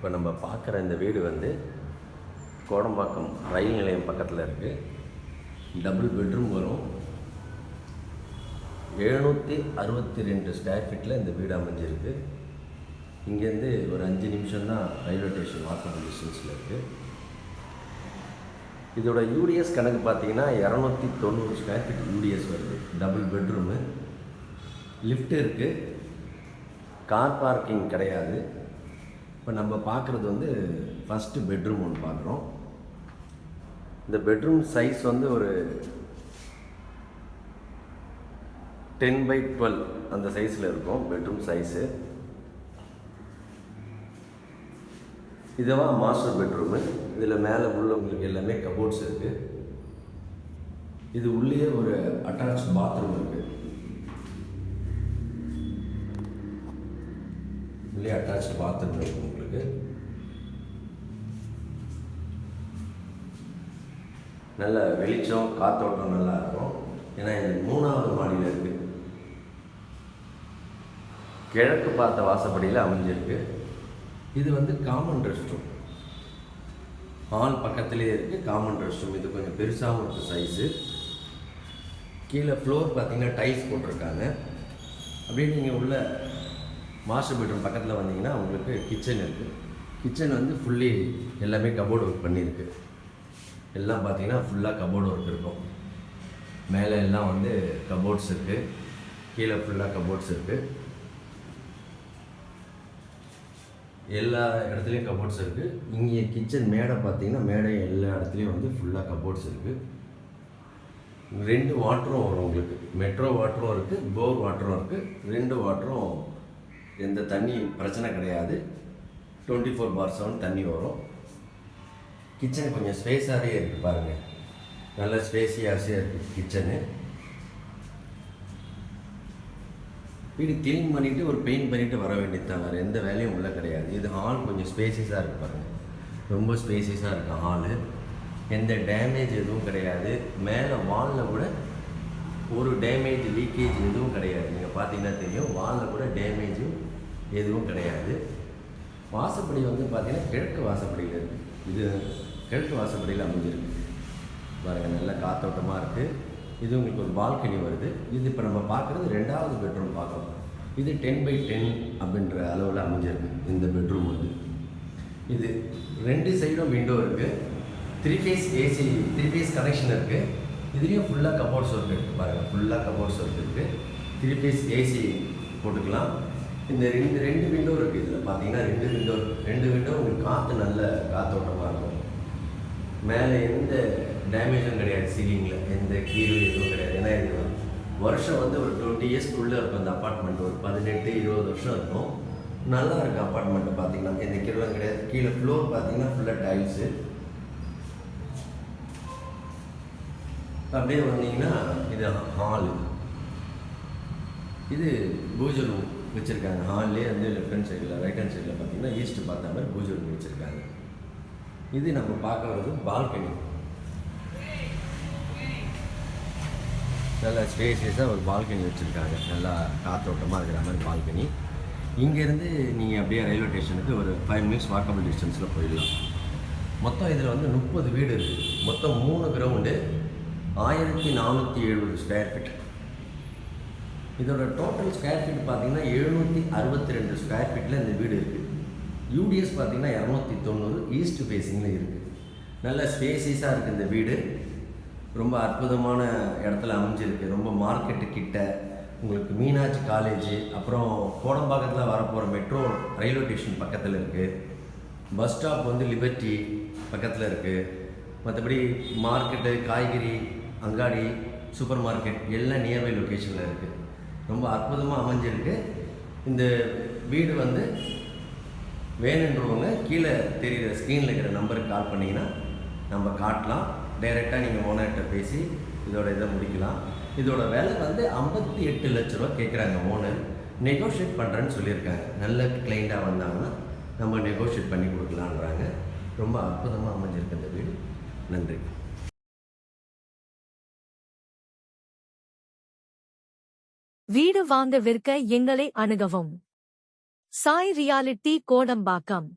இப்போ நம்ம பார்க்குற இந்த வீடு வந்து கோடம்பாக்கம் ரயில் நிலையம் பக்கத்தில் இருக்குது. டபுள் பெட்ரூம் வரும். 762 ஸ்கொயர் ஃபீட்டில் இந்த வீடு அமைஞ்சிருக்கு. இங்கேருந்து ஒரு 5 நிமிஷம் தான் ரயில்வே ஸ்டேஷன் வாக்கபிள் டிஸ்டன்ஸில் இருக்குது. இதோட யூடிஎஸ் கணக்கு பார்த்தீங்கன்னா 290 ஸ்கொயர் ஃபீட் யூடிஎஸ் வருது. டபுள் பெட்ரூமு, லிஃப்ட் இருக்குது, கார் பார்க்கிங் கிடையாது. இப்போ நம்ம பார்க்குறது வந்து ஃபஸ்ட்டு பெட்ரூம் ஒன்று பார்க்குறோம். இந்த பெட்ரூம் சைஸ் வந்து ஒரு 10x12 அந்த சைஸில் இருக்கும் பெட்ரூம் சைஸு. இதுதான் மாஸ்டர் பெட்ரூமு. இதில் மேலே உள்ளவங்களுக்கு எல்லாமே கபோர்ட்ஸ் இருக்குது. இது உள்ளே ஒரு அட்டாச் பாத்ரூம் இருக்குது. உள்ளே அட்டாச் பாத்ரூம் இருக்குது உங்களுக்கு. நல்ல வெளிச்சம் காத்தோட்டம் நல்லா இருக்கும். ஏன்னா இது 3வது மாடியில் இருக்குது. கிழக்கு பார்த்த வாசப்படியில் அமைஞ்சிருக்கு. இது வந்து காமன் ரெஸ்ட் ரூம். ஹால் பக்கத்துலேயே இருக்குது காமன் ரெஸ்ட் ரூம். இது கொஞ்சம் பெருசாகவும் இருக்குது சைஸு. கீழே ஃப்ளோர் பார்த்திங்கன்னா டைல்ஸ் போட்டிருக்காங்க. அப்படியே நீங்கள் உள்ள மாஸ்டர் பெட்ரூம் பக்கத்தில் வந்தீங்கன்னா உங்களுக்கு கிச்சன் இருக்குது. கிச்சன் வந்து ஃபுல்லி எல்லாமே கபோர்டு ஒர்க் பண்ணியிருக்கு. எல்லாம் பார்த்தீங்கன்னா ஃபுல்லாக கபோர்டு ஒர்க் இருக்கும். மேலே எல்லாம் வந்து கபோர்ட்ஸ் இருக்குது, கீழே ஃபுல்லாக கபோர்ட்ஸ் இருக்குது. எல்லா இடத்துலையும் கபோர்ட்ஸ் இருக்குது. இங்கே கிச்சன் மேடை பார்த்தீங்கன்னா மேடை எல்லா இடத்துலையும் வந்து ஃபுல்லாக கபோர்ட்ஸ் இருக்குது. 2 வாட்டரும் வரும் உங்களுக்கு. மெட்ரோ வாட்டரும் இருக்குது, போர் வாட்டரும் இருக்குது. 2 வாட்டரும் எந்த தண்ணி பிரச்சனை கிடையாது. 24/7 தண்ணி வரும். கிச்சன் கொஞ்சம் ஸ்பேஸாகவே இருக்குது பாருங்கள். நல்ல ஸ்பேஸியாஸே இருக்குது கிச்சனு. வீடு க்ளீன் பண்ணிவிட்டு ஒரு பெயிண்ட் பண்ணிவிட்டு வர வேண்டியது தான், வேறு எந்த வேலையும் உள்ளே கிடையாது. இது ஹால் கொஞ்சம் ஸ்பேசியஸாக இருக்குது பாருங்கள். ரொம்ப ஸ்பேசியஸாக இருக்குது ஹாலு. எந்த டேமேஜ் எதுவும் கிடையாது. மேலே வாலில் கூட ஒரு டேமேஜ் லீக்கேஜ் எதுவும் கிடையாது. நீங்கள் பார்த்தீங்கன்னா தெரியும், வாலில் கூட டேமேஜும் எதுவும் கிடையாது. வாசப்படி வந்து பார்த்தீங்கன்னா கிழக்கு வாசப்படியில் இருக்குது. இது கிழக்கு வாசப்படியில் அமைஞ்சிருக்கு பாருங்கள். நல்ல காத்தோட்டமாக இருக்குது. இது உங்களுக்கு ஒரு பால்கனி வருது. இது இப்போ நம்ம பார்க்குறது 2வது பெட்ரூம் பார்க்கலாம். இது 10x10 அப்படின்ற அளவில் அமைஞ்சிருக்கு இந்த பெட்ரூம் வந்து. இது 2 சைடும் விண்டோ இருக்குது. 3 ஃபேஸ் ஏசி 3 ஃபேஸ் கனெக்ஷன் இருக்குது. இதுலேயும் ஃபுல்லாக கபோர்ட்ஸ் ஒர்க் இருக்குது பாருங்கள். ஃபுல்லாக கபோர்ட்ஸ் ஒர்க் இருக்குது. 3 ஃபேஸ் ஏசி போட்டுக்கலாம். இந்த ரெண்டு விண்டோ இருக்குது. இதில் பார்த்தீங்கன்னா 2 விண்டோ உங்களுக்கு காற்று நல்ல காற்றோட்டமாக இருக்கும். மேலே எந்த டேமேஜும் கிடையாது. சீலிங்கில் எந்த கீழே எதுவும் கிடையாது. ஏன்னா இது வருஷம் வந்து ஒரு 20 இயர்ஸ்க்குள்ளே இருக்கும் இந்த அப்பார்ட்மெண்ட். ஒரு 18-20 வருஷம் இருக்கும். நல்லா இருக்குது அப்பார்ட்மெண்ட்டு. பார்த்தீங்கன்னா எந்த கீழெலாம் கிடையாது. கீழே ஃப்ளோர் பார்த்தீங்கன்னா ஃபுல்லாக டைல்ஸு. அப்படியே வந்தீங்கன்னா இது ஹாலு. இது பூஜை ரூம் வச்சுருக்காங்க. ஹால்லே வந்து லெஃப்ட் ஹேண்ட் சைடில் ரைட் ஹேண்ட் சைடில் பார்த்தீங்கன்னா ஈஸ்ட் பார்த்த மாதிரி பூஜை ரூம் வச்சுருக்காங்க. இது நம்ம பார்க்க வர்றது பால்கனி. நல்லா ஸ்பேசியஸாக ஒரு பால்கனி வச்சுருக்காங்க. நல்லா காற்றோட்டமாக இருக்கிற மாதிரி பால்கனி. இங்கேருந்து நீங்கள் அப்படியே ரயில்வே ஸ்டேஷனுக்கு ஒரு 5 மினிட்ஸ் வாக்கபிள் டிஸ்டன்ஸில் போயிடலாம். மொத்தம் இதில் வந்து 30 வீடு இருக்குது. மொத்தம் 3 கிரவுண்டு, 1470 ஸ்கொயர் ஃபீட். இதோட டோட்டல் ஸ்கொயர் ஃபீட் பார்த்தீங்கன்னா 762 ஸ்கொயர் ஃபீட்டில் இந்த வீடு இருக்குது. யூடிஎஸ் பார்த்தீங்கன்னா 290 ஈஸ்ட் ஃபேஸிங்கில் இருக்குது. நல்ல ஸ்பேசியஸாக இருக்குது இந்த வீடு. ரொம்ப அற்புதமான இடத்துல அமைஞ்சிருக்கு. ரொம்ப மார்க்கெட்டு கிட்ட உங்களுக்கு மீனாட்சி காலேஜு, அப்புறம் கோடம்பாக்கத்தில் வரப்போகிற மெட்ரோ ரயில்வே ஸ்டேஷன் பக்கத்தில் இருக்குது. பஸ் ஸ்டாப் வந்து லிபர்ட்டி பக்கத்தில் இருக்குது. மற்றபடி மார்க்கெட்டு, காய்கறி அங்காடி, சூப்பர் மார்க்கெட் எல்லாம் நியர்பை லொக்கேஷனில் இருக்குது. ரொம்ப அற்புதமாக அமைஞ்சிருக்கு. இந்த வீடு வந்து வேணுன்றவங்க கீழே தெரிகிற ஸ்க்ரீனில் இருக்கிற நம்பருக்கு கால் பண்ணிங்கன்னா நம்ம காட்டலாம். டைரெக்டாக நீங்கள் ஓனர்கிட்ட பேசி இதோட இதை முடிக்கலாம். இதோட விலை வந்து 58 லட்ச ரூபா கேட்குறாங்க ஓனர். நெகோஷியேட் பண்ணுறேன்னு சொல்லியிருக்காங்க. நல்ல கிளைண்ட்டாக வந்தாங்கன்னா நம்ம நெகோஷியேட் பண்ணி கொடுக்கலான்றாங்க. ரொம்ப அற்புதமாக அமைஞ்சிருக்கு இந்த வீடு. நன்றி. வீடு வாங்க விற்க எங்களை அணுகவும். சாய் ரியாலிட்டி கோடம்பாக்கம்.